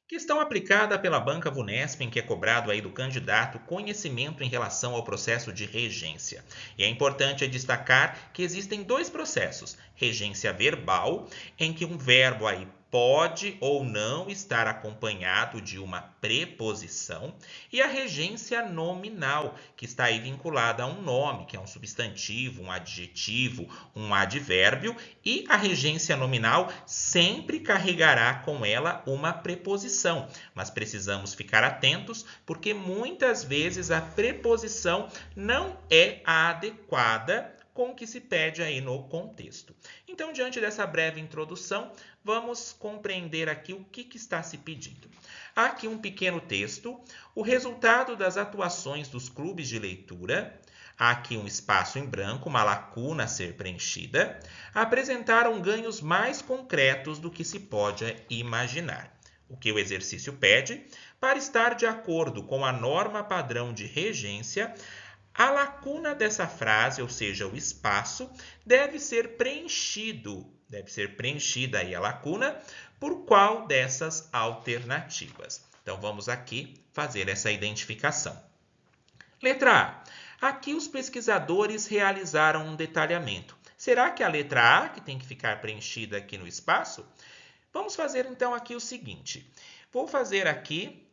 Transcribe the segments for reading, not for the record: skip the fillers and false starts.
Questão aplicada pela Banca Vunesp, em que é cobrado aí do candidato conhecimento em relação ao processo de regência. E é importante destacar que existem dois processos: regência verbal, em que um verbo aí pode ou não estar acompanhado de uma preposição, e a regência nominal, que está aí vinculada a um nome, que é um substantivo, um adjetivo, um advérbio, e a regência nominal sempre carregará com ela uma preposição, mas precisamos ficar atentos porque muitas vezes a preposição não é a adequada com o que se pede aí no contexto. Então, diante dessa breve introdução, vamos compreender aqui o que está se pedindo. Há aqui um pequeno texto, o resultado das atuações dos clubes de leitura. Há aqui um espaço em branco, uma lacuna a ser preenchida. Apresentaram ganhos mais concretos do que se pode imaginar. O que o exercício pede? Para estar de acordo com a norma padrão de regência, a lacuna dessa frase, ou seja, o espaço, deve ser preenchida aí a lacuna por qual dessas alternativas. Então vamos aqui fazer essa identificação. Letra A. Aqui os pesquisadores realizaram um detalhamento. Será que é a letra A que tem que ficar preenchida aqui no espaço? Vamos fazer então aqui o seguinte. Vou fazer aqui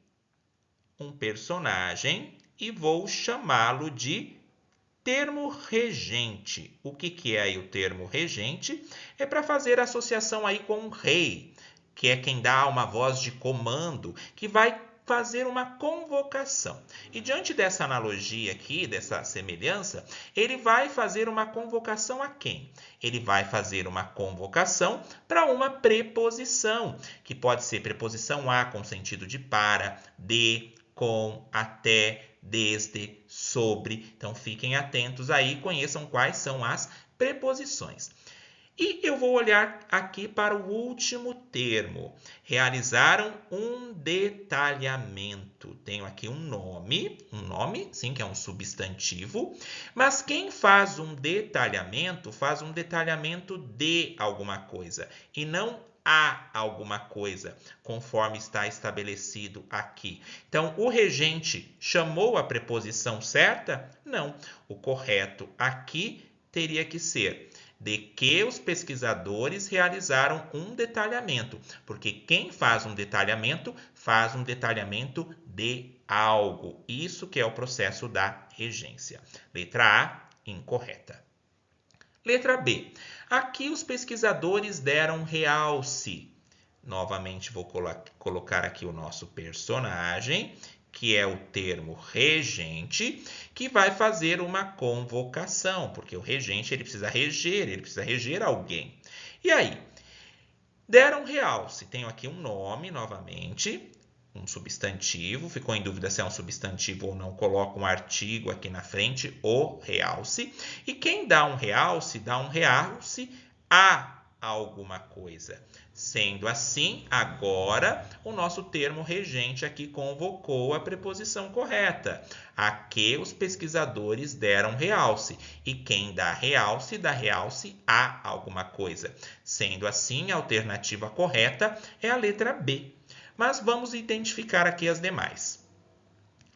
um personagem e vou chamá-lo de termo regente. O que é aí o termo regente? É para fazer associação aí com o rei, que é quem dá uma voz de comando, que vai fazer uma convocação. E diante dessa analogia aqui, dessa semelhança, ele vai fazer uma convocação a quem? Ele vai fazer uma convocação para uma preposição, que pode ser preposição a com sentido de para, de, com, até, desde, sobre. Então fiquem atentos aí, conheçam quais são as preposições. E eu vou olhar aqui para o último termo. Realizaram um detalhamento. Tenho aqui um nome, sim, que é um substantivo, mas quem faz um detalhamento de alguma coisa e não a alguma coisa, conforme está estabelecido aqui. Então, o regente chamou a preposição certa? Não. O correto aqui teria que ser de que os pesquisadores realizaram um detalhamento, porque quem faz um detalhamento de algo. Isso que é o processo da regência. Letra A, incorreta. Letra B. Aqui os pesquisadores deram realce. Novamente vou colocar aqui o nosso personagem, que é o termo regente, que vai fazer uma convocação, porque o regente ele precisa reger alguém. E aí? Deram realce. Tenho aqui um nome, novamente, um substantivo. Ficou em dúvida se é um substantivo ou não, coloco um artigo aqui na frente, o realce. E quem dá um realce a alguma coisa. Sendo assim, agora o nosso termo regente aqui convocou a preposição correta, a que os pesquisadores deram realce. E quem dá realce a alguma coisa. Sendo assim, a alternativa correta é a letra B. Mas vamos identificar aqui as demais.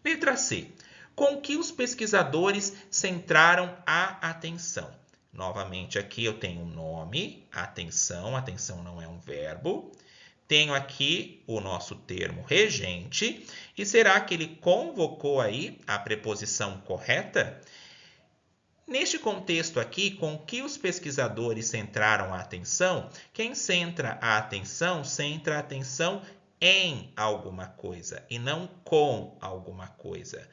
Letra C. Com que os pesquisadores centraram a atenção? Novamente aqui eu tenho um nome, atenção não é um verbo. Tenho aqui o nosso termo regente. E será que ele convocou aí a preposição correta? Neste contexto aqui, com que os pesquisadores centraram a atenção, quem centra a atenção em alguma coisa e não com alguma coisa.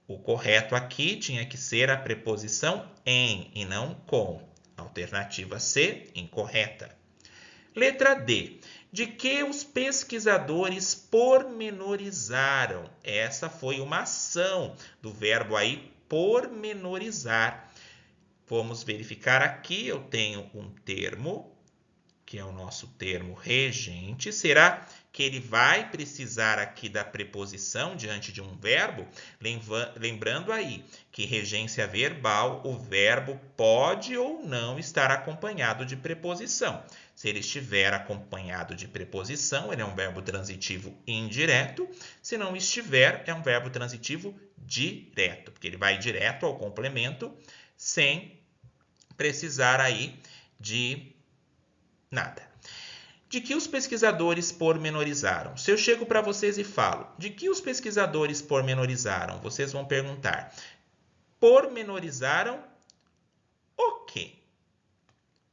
O correto aqui tinha que ser a preposição em e não com. Alternativa C, incorreta. Letra D. De que os pesquisadores pormenorizaram? Essa foi uma ação do verbo aí pormenorizar. Vamos verificar aqui, eu tenho um termo, que é o nosso termo regente. Será que ele vai precisar aqui da preposição diante de um verbo, lembrando aí que regência verbal, o verbo pode ou não estar acompanhado de preposição. Se ele estiver acompanhado de preposição, ele é um verbo transitivo indireto. Se não estiver, é um verbo transitivo direto, porque ele vai direto ao complemento sem precisar aí de nada. De que os pesquisadores pormenorizaram? Se eu chego para vocês e falo, de que os pesquisadores pormenorizaram? Vocês vão perguntar, pormenorizaram o quê?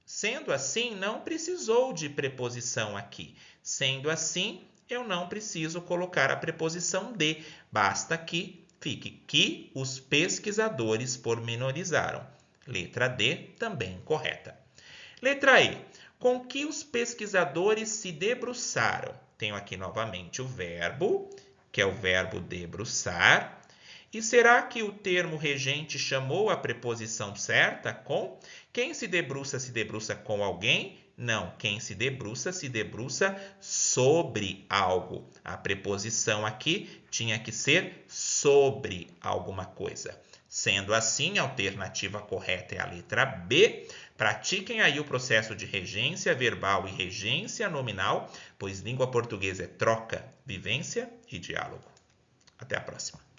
Sendo assim, não precisou de preposição aqui. Sendo assim, eu não preciso colocar a preposição de. Basta que fique que os pesquisadores pormenorizaram. Letra D, também correta. Letra E. Com que os pesquisadores se debruçaram? Tenho aqui novamente o verbo, que é o verbo debruçar. E será que o termo regente chamou a preposição certa com? Quem se debruça com alguém? Não, quem se debruça sobre algo. A preposição aqui tinha que ser sobre alguma coisa. Sendo assim, a alternativa correta é a letra B. Pratiquem aí o processo de regência verbal e regência nominal, pois língua portuguesa é troca, vivência e diálogo. Até a próxima.